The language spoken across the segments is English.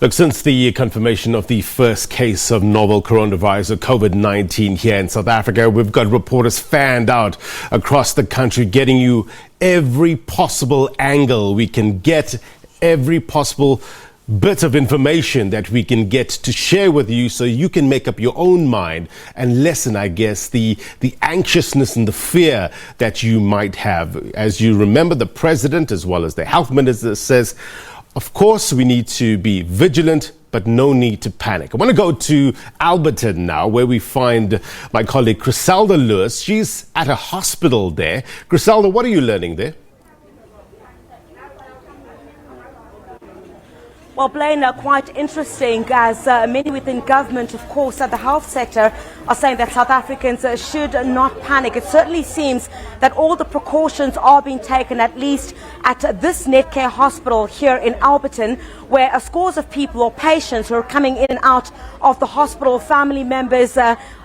Look, since the confirmation of the first case of novel coronavirus or COVID-19 here in South Africa, we've got reporters fanned out across the country getting you every possible angle we can get, every possible bit of information that we can get to share with you so you can make up your own mind and lessen, I guess, the anxiousness and the fear that you might have. As you remember, the president as well as the health minister says, of course, we need to be vigilant, but no need to panic. I want to go to Alberton now, where we find my colleague Chriselda Lewis. She's at a hospital there. Chriselda, what are you learning there? Well, Blaine, quite interesting, as many within government, of course, at the health sector are saying that South Africans should not panic. It certainly seems that all the precautions are being taken, at least at this Netcare hospital here in Alberton, where scores of people or patients who are coming in and out of the hospital, family members,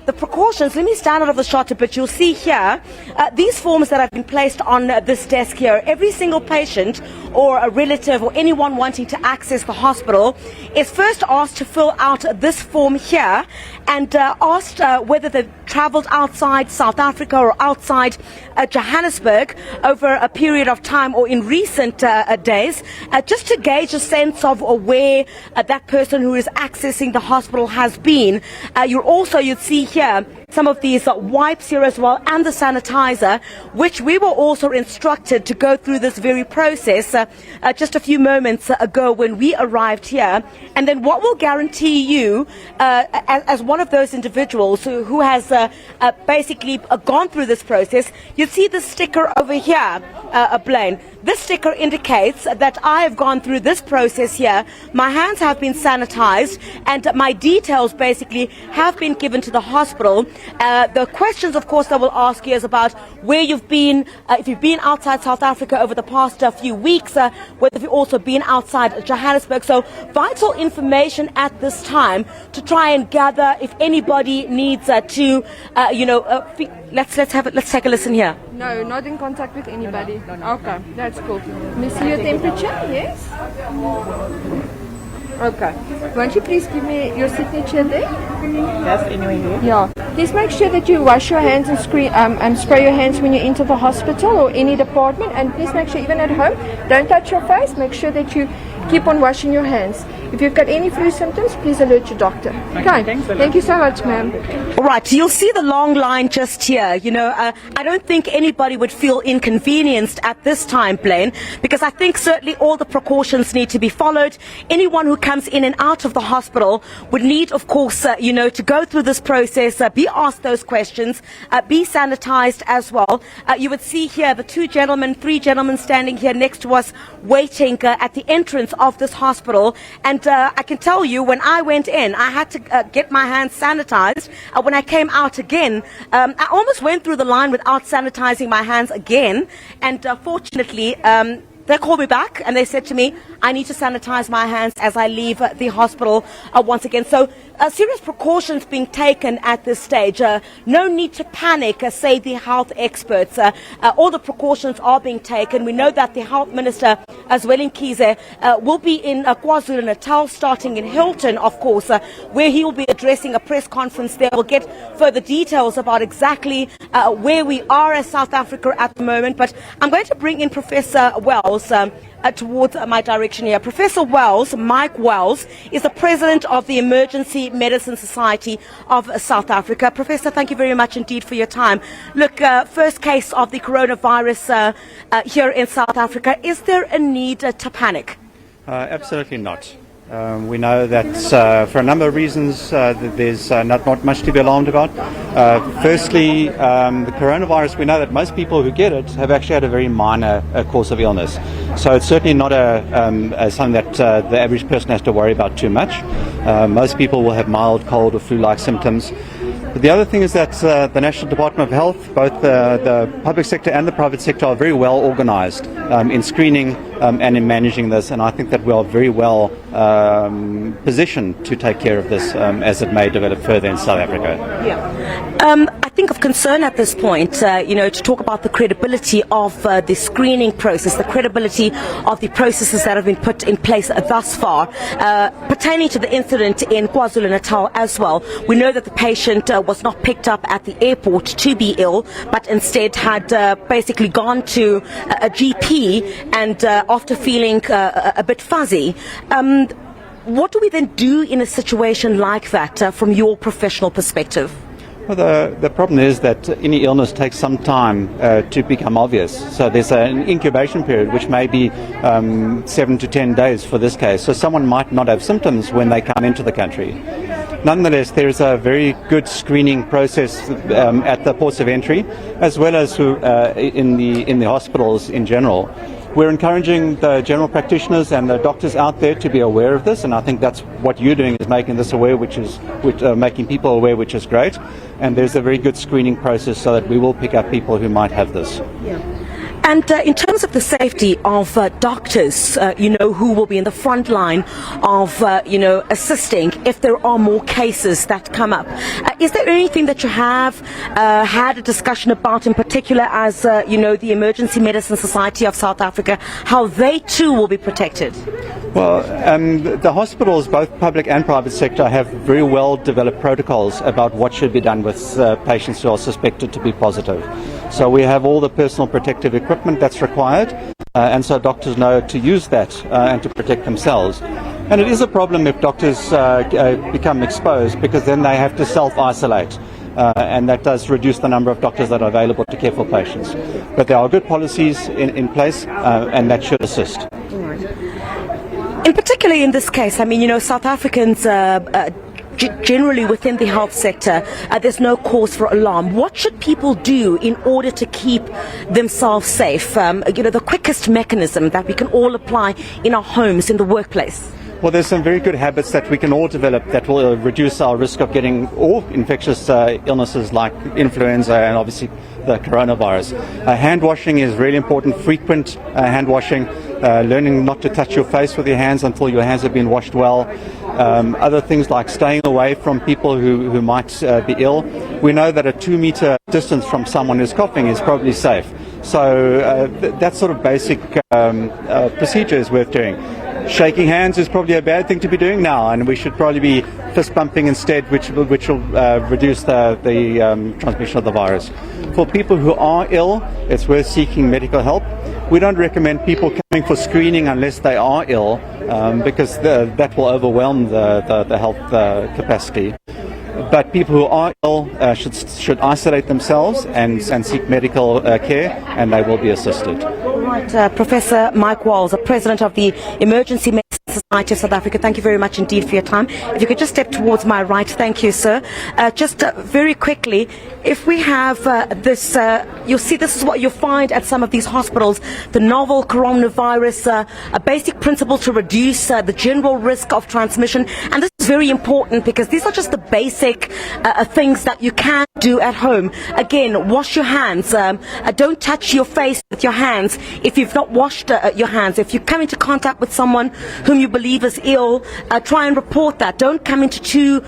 the precautions. Let me stand out of the shot a bit. You'll see here these forms that have been placed on this desk here. Every single patient or a relative or anyone wanting to access the hospital is first asked to fill out this form here and asked whether they've travelled outside South Africa or outside Johannesburg over a period of time or in recent days, just to gauge a sense of where that person who is accessing the hospital has been. You'd see here some of these wipes here as well, and the sanitizer, which we were also instructed to go through this very process just a few moments ago when we arrived here. And then what will guarantee you, as one of those individuals who has basically gone through this process, you see the sticker over here, Blaine. This sticker indicates that I have gone through this process here. My hands have been sanitized and my details basically have been given to the hospital. The questions, of course, that we'll ask you is about where you've been, if you've been outside South Africa over the past few weeks, whether you've also been outside Johannesburg. So vital information at this time to try and gather if anybody needs to, let's take a listen here. No, not in contact with anybody. No. Okay, that's cool. Let me see your temperature, yes? Okay. Won't you please give me your signature there? Yes, anyway here. Yeah. Please make sure that you wash your hands and spray your hands when you enter the hospital or any department. And please make sure, even at home, don't touch your face. Make sure that you keep on washing your hands. If you've got any flu symptoms, please alert your doctor. Okay. Thank you so much, ma'am. All right. You'll see the long line just here. I don't think anybody would feel inconvenienced at this time, Blaine, because I think certainly all the precautions need to be followed. Anyone who comes in and out of the hospital would need, of course, to go through this process, be asked those questions, be sanitized as well. You would see here the three gentlemen standing here next to us waiting at the entrance of this hospital. And I can tell you, when I went in, I had to get my hands sanitized. When I came out again, I almost went through the line without sanitizing my hands again. And fortunately, they called me back and they said to me, I need to sanitize my hands as I leave the hospital once again. So serious precautions being taken at this stage. No need to panic, say the health experts. All the precautions are being taken. We know that the health minister, as well in Kize, will be in KwaZulu-Natal, starting in Hilton, of course, where he will be addressing a press conference there. We'll get further details about exactly where we are as South Africa at the moment. But I'm going to bring in Professor Wells towards my direction here. Professor Wells, Mike Wells, is the president of the Emergency Medicine Society of South Africa. Professor, thank you very much indeed for your time. Look, first case of the coronavirus here in South Africa. Is there a need to panic? Absolutely not. We know that for a number of reasons there's not much to be alarmed about. Firstly, the coronavirus, we know that most people who get it have actually had a very minor course of illness. So it's certainly not something that the average person has to worry about too much. Most people will have mild cold or flu-like symptoms. But the other thing is that the National Department of Health, both the public sector and the private sector, are very well organized in screening and in managing this, and I think that we are very well positioned to take care of this as it may develop further in South Africa. Yeah. I think of concern at this point, to talk about the credibility of the screening process, the credibility of the processes that have been put in place thus far, pertaining to the incident in KwaZulu-Natal as well. We know that the patient was not picked up at the airport to be ill, but instead had basically gone to a GP and after feeling a bit fuzzy. What do we then do in a situation like that from your professional perspective? Well, the problem is that any illness takes some time to become obvious. So there's an incubation period, which may be 7 to 10 days for this case. So someone might not have symptoms when they come into the country. Nonetheless, there is a very good screening process at the ports of entry, as well as in the hospitals in general. We're encouraging the general practitioners and the doctors out there to be aware of this, and I think that's what you're doing, is making this aware, making people aware, which is great. And there's a very good screening process so that we will pick up people who might have this. Yeah. And in terms of the safety of doctors, who will be in the front line of, assisting if there are more cases that come up, is there anything that you have had a discussion about in particular as, the Emergency Medicine Society of South Africa, how they too will be protected? Well, the hospitals, both public and private sector, have very well developed protocols about what should be done with patients who are suspected to be positive. So we have all the personal protective equipment that's required, and so doctors know to use that and to protect themselves. And it is a problem if doctors become exposed, because then they have to self-isolate. And that does reduce the number of doctors that are available to care for patients. But there are good policies in place, and that should assist. In particular in this case, South Africans generally within the health sector, there's no cause for alarm. What should people do in order to keep themselves safe? The quickest mechanism that we can all apply in our homes, in the workplace. Well, there's some very good habits that we can all develop that will reduce our risk of getting all infectious illnesses like influenza and obviously the coronavirus. Hand washing is really important, frequent hand washing, learning not to touch your face with your hands until your hands have been washed well. Other things like staying away from people who might be ill. We know that a 2-meter distance from someone who's coughing is probably safe. So that sort of basic procedure is worth doing. Shaking hands is probably a bad thing to be doing now, and we should probably be fist bumping instead, which will reduce the transmission of the virus. For people who are ill, it's worth seeking medical help. We don't recommend people coming for screening unless they are ill, because that will overwhelm the health capacity. But people who are ill should isolate themselves and seek medical care, and they will be assisted. Right, Professor Mike Walls, the President of the Emergency Medicine Society of South Africa, thank you very much indeed for your time. If you could just step towards my right. Thank you, sir. Just very quickly, if we have this, you'll see this is what you'll find at some of these hospitals, the novel coronavirus, a basic principle to reduce the general risk of transmission. And this is very important because these are just the basic things that you can do at home. Again, wash your hands. Don't touch your face with your hands if you've not washed your hands. If you come into contact with someone whom you believe is ill, try and report that. Don't come into too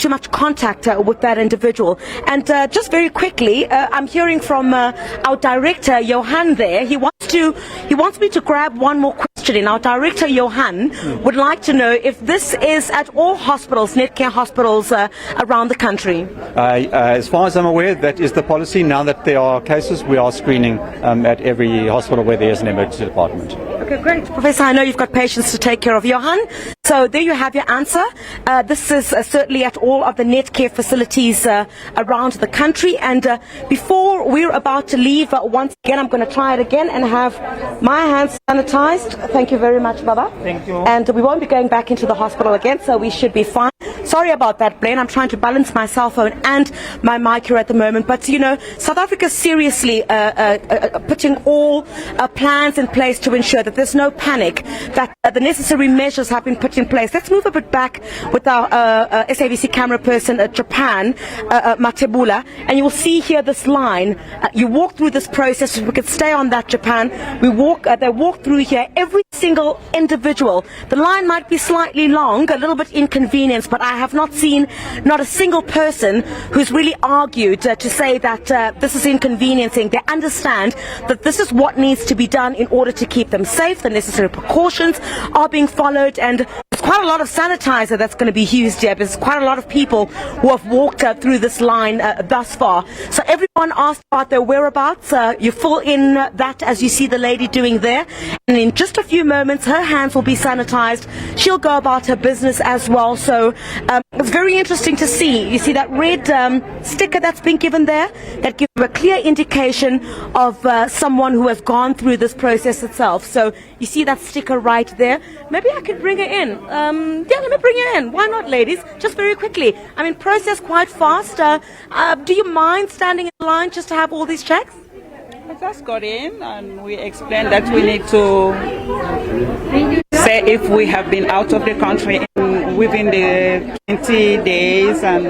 much contact with that individual. And just very quickly, I'm hearing from our director Johan there. He wants me to grab one more question in. Our director Johan would like to know if this is at all hospitals, Netcare hospitals around the country. As far as I'm aware, that is the policy. Now that there are cases, we are screening at every hospital where there is an emergency department. Okay, great. Professor, I know you've got patients to take care of. Johan, so there you have your answer. This is certainly at all of the Netcare facilities around the country. And before we're about to leave, once again, I'm going to try it again and have my hands sanitized. Thank you very much, Baba. Thank you. And we won't be going back into the hospital again, so we should be fine. Sorry about that, Blaine. I'm trying to balance my cell phone and my mic here at the moment. But, South Africa is seriously putting all plans in place to ensure that there's no panic, that the necessary measures have been put in place. Let's move a bit back with our SABC camera person at Japan, Matebula, and you will see here this line. You walk through this process. If we could stay on that, Japan. They walk through here, every single individual. The line might be slightly long, a little bit inconvenienced, but I have not seen not a single person who's really argued to say that this is inconveniencing. They understand that this is what needs to be done in order to keep them safe. The necessary precautions are being followed, and there's quite a lot of sanitizer that's going to be used here. There's quite a lot of people who have walked through this line thus far. So everyone asked about their whereabouts. You fill in that as you see the lady doing there, and in just a few moments her hands will be sanitized. She'll go about her business as well. So it's very interesting to see. You see that red sticker that's been given there, that gives you a clear indication of someone who has gone through this process itself. So you see that sticker right there. Maybe I could bring her in. Yeah, let me bring her in. Why not, ladies? Just very quickly. I mean, process quite fast. Do you mind standing in line just to have all these checks? We just got in and we explained that we need to say if we have been out of the country within the 20 days, and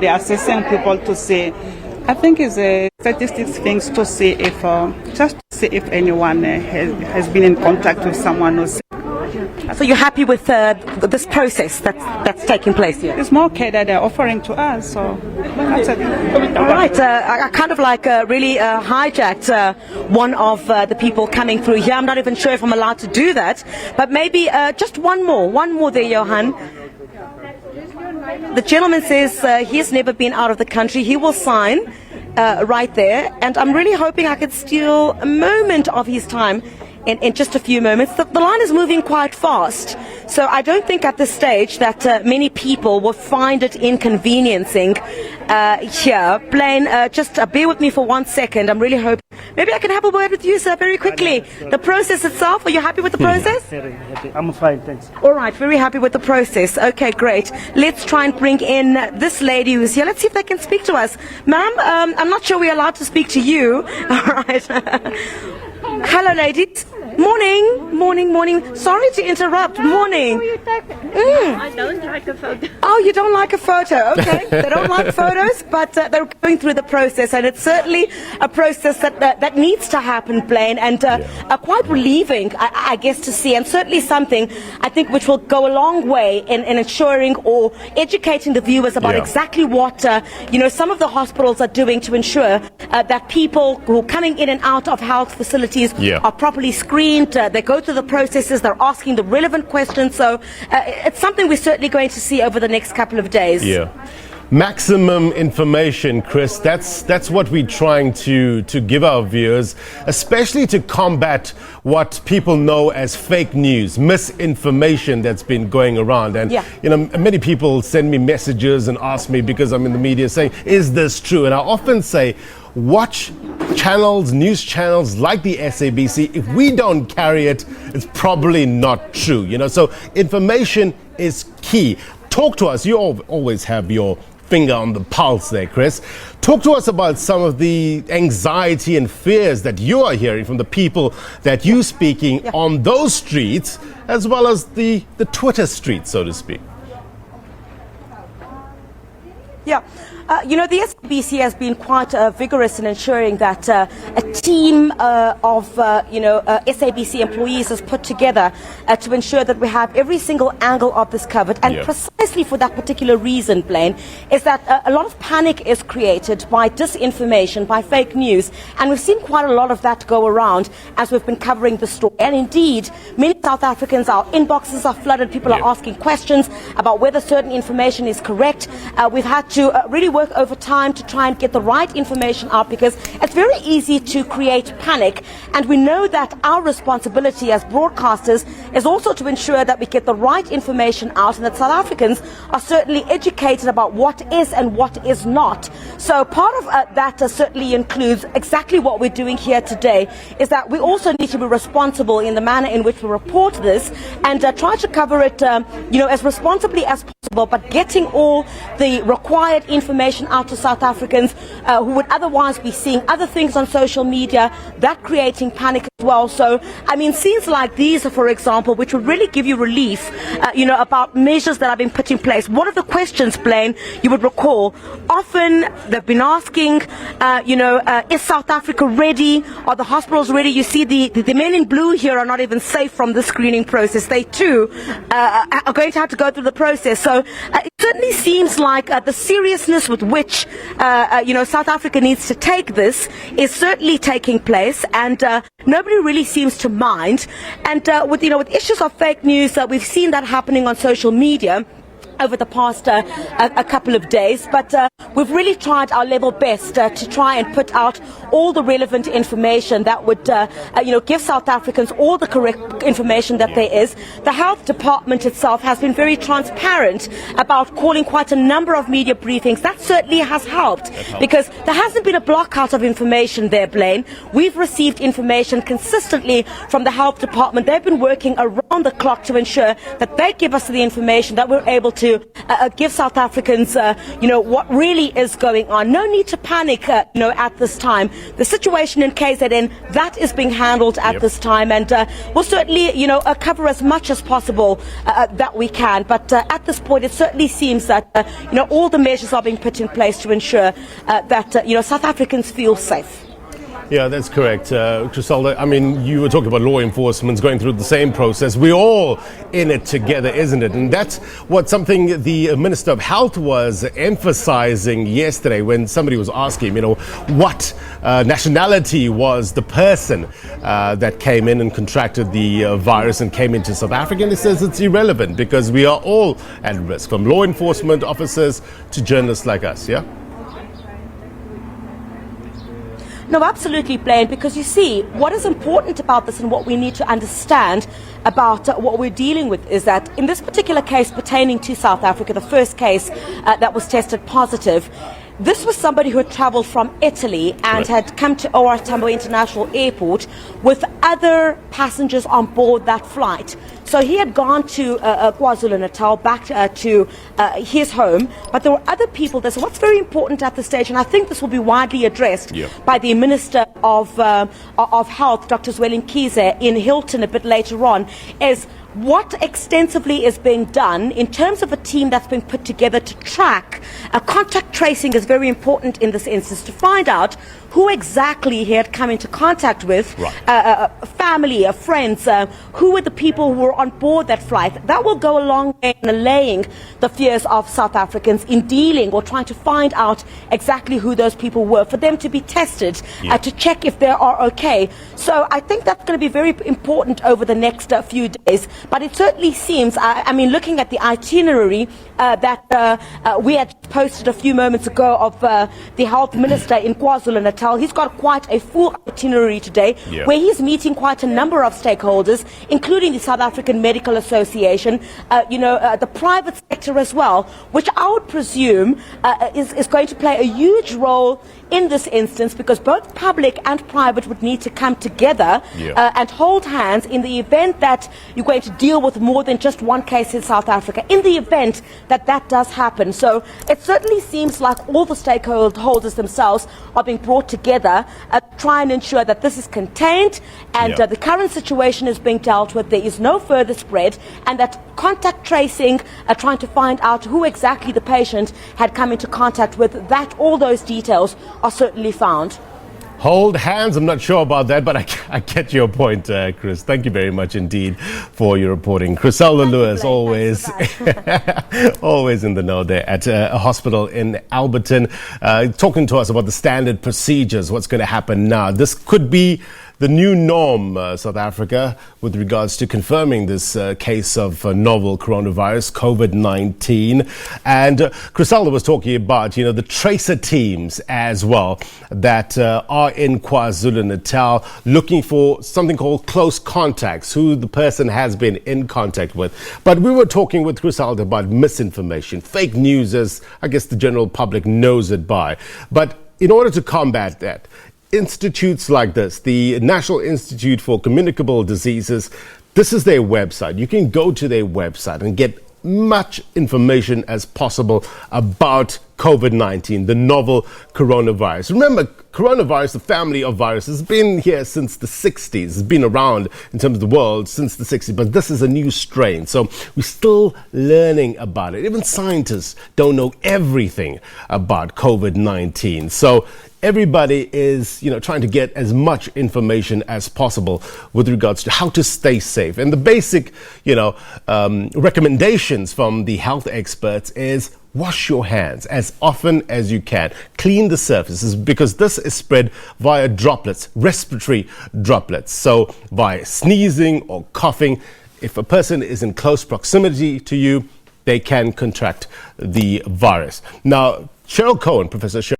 they're assessing people to see. I think it's a statistics things to see if just to see if anyone has been in contact with someone who's. So you're happy with this process that's taking place here? It's more care that they're offering to us, so that's it. All right, I kind of like really hijacked one of the people coming through here. I'm not even sure if I'm allowed to do that, but maybe just one more there, Johan. The gentleman says he has never been out of the country. He will sign right there, and I'm really hoping I could steal a moment of his time in just a few moments. The line is moving quite fast, so I don't think at this stage that many people will find it inconveniencing here. Blaine, just bear with me for 1 second. I'm really hoping maybe I can have a word with you, sir, very quickly. The process itself, are you happy with the process? Very happy. I'm fine, thanks. All right, very happy with the process. Okay, great. Let's try and bring in this lady who's here. Let's see if they can speak to us. Ma'am, I'm not sure we're allowed to speak to you. All right. Hello, ladies. Morning. Sorry to interrupt. Morning. I don't like a photo. Oh, you don't like a photo? Okay. They don't like photos, but they're going through the process, and it's certainly a process that needs to happen, Blaine, and quite relieving, I guess, to see, and certainly something I think which will go a long way in ensuring or educating the viewers about exactly what some of the hospitals are doing to ensure that people who are coming in and out of health facilities are properly screened. They go through the processes, they're asking the relevant questions, so it's something we're certainly going to see over the next couple of days. Maximum information, Chris. That's what we're trying to give our viewers, especially to combat what people know as fake news, misinformation that's been going around. And many people send me messages and ask me, because I'm in the media, saying, is this true? And I often say, watch channels, news channels like the SABC. If we don't carry it, it's probably not true. So information is key. Talk to us. You always have your finger on the pulse there, Chris. Talk to us about some of the anxiety and fears that you are hearing from the people that you're speaking on those streets, as well as the Twitter streets, so to speak. The SABC has been quite vigorous in ensuring that a team of SABC employees is put together to ensure that we have every single angle of this covered. And precisely for that particular reason, Blaine, is that a lot of panic is created by disinformation, by fake news. And we've seen quite a lot of that go around as we've been covering the story. And indeed, many South Africans, our inboxes are flooded. People are asking questions about whether certain information is correct. We've had to really work over time to try and get the right information out, because it's very easy to create panic, and we know that our responsibility as broadcasters is also to ensure that we get the right information out, and that South Africans are certainly educated about what is and what is not. So part of that certainly includes exactly what we're doing here today, is that we also need to be responsible in the manner in which we report this, and try to cover it as responsibly as possible, but getting all the required information out to South Africans who would otherwise be seeing other things on social media, that creating panic as well. So, I mean, scenes like these, for example, which would really give you relief, about measures that have been put in place. One of the questions, Blaine, you would recall, often they've been asking, is South Africa ready? Are the hospitals ready? You see the men in blue here are not even safe from the screening process. They too are going to have to go through the process. So it certainly seems like the seriousness with which, South Africa needs to take this is certainly taking place, and nobody really seems to mind. And with issues of fake news, we've seen that happening on social media over the past a couple of days, but we've really tried our level best to try and put out all the relevant information that would give South Africans all the correct information that there is. The health department itself has been very transparent about calling quite a number of media briefings. That certainly has helped, because there hasn't been a blockout of information there, Blaine. We've received information consistently from the health department. They've been working around the clock to ensure that they give us the information that we're able to give South Africans, what really is going on. No need to panic, at this time. The situation in KZN, that is being handled at this time, and we'll certainly, cover as much as possible that we can. But at this point, it certainly seems that, all the measures are being put in place to ensure that, South Africans feel safe. Yeah, that's correct. Chriselda, I mean, you were talking about law enforcement going through the same process. We're all in it together, isn't it? And that's something the Minister of Health was emphasizing yesterday when somebody was asking him, what nationality was the person that came in and contracted the virus and came into South Africa. And he says it's irrelevant because we are all at risk, from law enforcement officers to journalists like us, yeah? No, absolutely, Blaine, because you see, what is important about this and what we need to understand about what we're dealing with is that in this particular case pertaining to South Africa, the first case that was tested positive, this was somebody who had traveled from Italy and had come to OR Tambo International Airport with other passengers on board that flight. So he had gone to KwaZulu-Natal, back to his home, but there were other people there. So what's very important at this stage, and I think this will be widely addressed by the Minister of Health, Dr. Zweli Mkhize, in Hilton a bit later on, is what extensively is being done in terms of a team that's been put together to track. Contact tracing is very important in this instance to find out who exactly he had come into contact with, family, friends, who were the people who were on board that flight. That will go a long way in allaying the fears of South Africans in dealing or trying to find out exactly who those people were, for them to be tested, to check if they are okay. So I think that's going to be very important over the next few days. But it certainly seems, looking at the itinerary that we had posted a few moments ago of the health minister in KwaZulu-Natal, he's got quite a full itinerary today where he's meeting quite a number of stakeholders, including the South African Medical Association, the private sector as well, which I would presume is going to play a huge role in this instance, because both public and private would need to come together and hold hands in the event that you're going to deal with more than just one case in South Africa, in the event that that does happen. So it certainly seems like all the stakeholders themselves are being brought together to try and ensure that this is contained and the current situation is being dealt with, there is no further spread, and that contact tracing, trying to find out who exactly the patient had come into contact with, that all those details are certainly found. Hold hands, I'm not sure about that, but I get your point, Chris. Thank you very much indeed for your reporting. Chriselda Lewis, always in the know there at a hospital in Alberton, talking to us about the standard procedures, what's going to happen now. This could be the new norm, South Africa, with regards to confirming this case of novel coronavirus, COVID-19. And Chriselda was talking about, the tracer teams as well that are in KwaZulu-Natal looking for something called close contacts, who the person has been in contact with. But we were talking with Chriselda about misinformation, fake news, as I guess the general public knows it by. But in order to combat that, institutes like this, the National Institute for Communicable Diseases, this is their website. You can go to their website and get much information as possible about COVID-19, the novel coronavirus. Remember, coronavirus, the family of viruses, has been here since the 60s. It's been around in terms of the world since the 60s, but this is a new strain. So we're still learning about it. Even scientists don't know everything about COVID-19. So everybody is, trying to get as much information as possible with regards to how to stay safe. And the basic, recommendations from the health experts is wash your hands as often as you can. Clean the surfaces, because this is spread via droplets, respiratory droplets. So by sneezing or coughing, if a person is in close proximity to you, they can contract the virus. Now, Professor Cheryl